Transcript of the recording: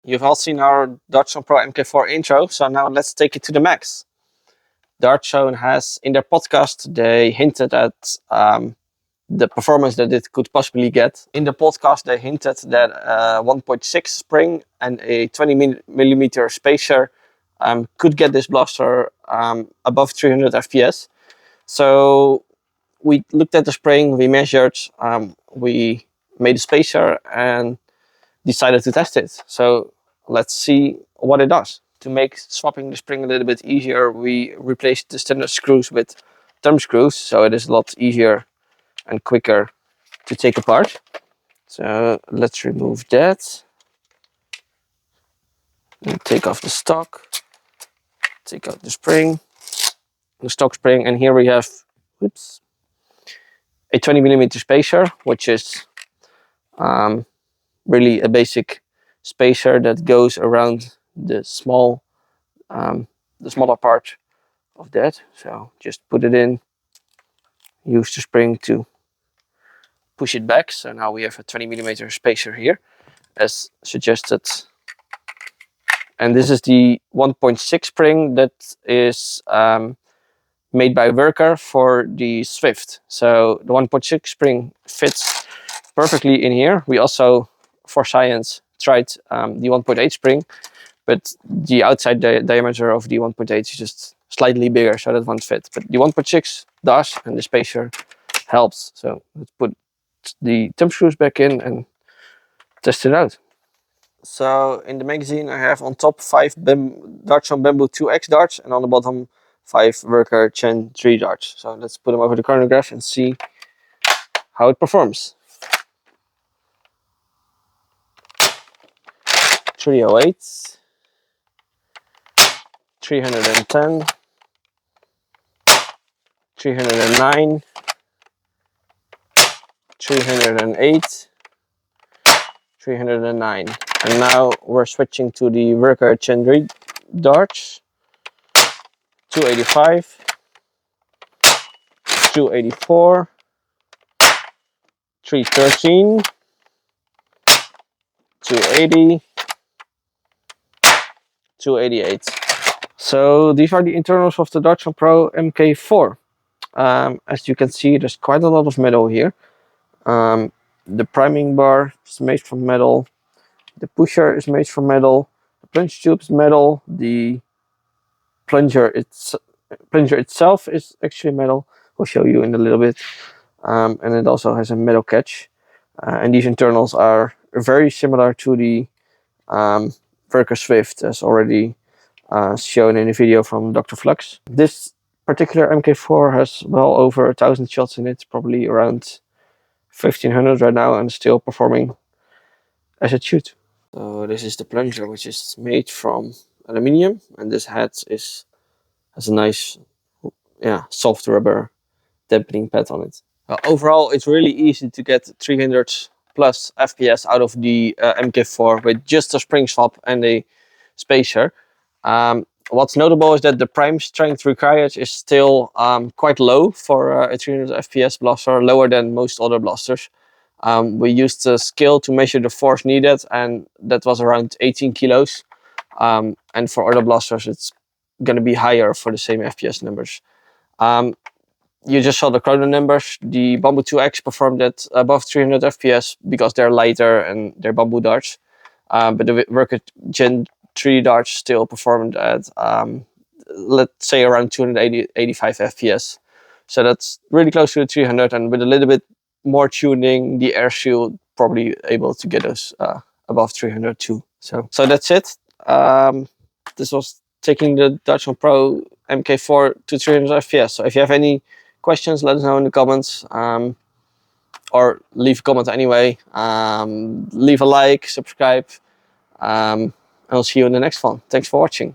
You've all seen our Dart Zone Pro MK4 intro, so now let's take it to the max. Dart Zone has, in their podcast, they hinted at the performance that it could possibly get. In the podcast, they hinted that 1.6 spring and a 20mm spacer could get this blaster above 300 FPS. So we looked at the spring, we measured, we made a spacer and decided to test it. So let's see what it does. To make swapping the spring a little bit easier, we replaced the standard screws with thumb screws, so it is a lot easier and quicker to take apart. So let's remove that. And take off the stock. Take out the spring, the stock spring, and here we have, oops, a 20mm spacer, which is really a basic spacer that goes around the smaller part of that. So just put it in, use the spring to push it back. So now we have a 20mm spacer here, as suggested. And this is the 1.6 spring that is made by Worker for the Swift. So the 1.6 spring fits perfectly in here. We also, for science, tried the 1.8 spring, but the outside diameter of the 1.8 is just slightly bigger, so that won't fit. But the 1.6 does, and the spacer helps. So let's put the thumb screws back in and test it out. So in the magazine I have on top 5 Dart Zone Bamboo 2X darts, and on the bottom 5 Worker Gen 3 darts. So let's put them over the chronograph and see how it performs. 308, 310, 309, 308, 309. And now we're switching to the Worker Gen 3 darts. 285, 284, 313, 280, 288. So these are the internals of the Dart Zone Pro MK4. As you can see, there's quite a lot of metal here. The priming bar is made from metal. The pusher is made from metal. The plunge tube is metal. The plunger itself is actually metal. I'll show you in a little bit. And it also has a metal catch. And these internals are very similar to the Worker Swift, as already shown in a video from Dr. Flux. This particular MK4 has well over 1,000 shots in it, probably around 1,500 right now, and still performing as it should. So this is the plunger, which is made from aluminium, and this head has a nice, soft rubber dampening pad on it. Overall, it's really easy to get 300 plus FPS out of the MK4 with just a spring swap and a spacer. What's notable is that the prime strength required is still quite low for a 300 FPS blaster, lower than most other blasters. We used a scale to measure the force needed, and that was around 18 kilos. And for other blasters, it's going to be higher for the same FPS numbers. You just saw the chrono numbers. The Bamboo 2X performed at above 300 FPS because they're lighter and they're bamboo darts. But the Worker Gen 3 darts still performed at, let's say, around 285 FPS. So that's really close to the 300, and with a little bit more tuning, the air shield probably able to get us above 300 too. So that's it. This was taking the Dart Zone Pro MK4 to 300 FPS. So if you have any questions, let us know in the comments, or leave a comment anyway. Leave a like, subscribe, and I'll see you in the next one. Thanks for watching.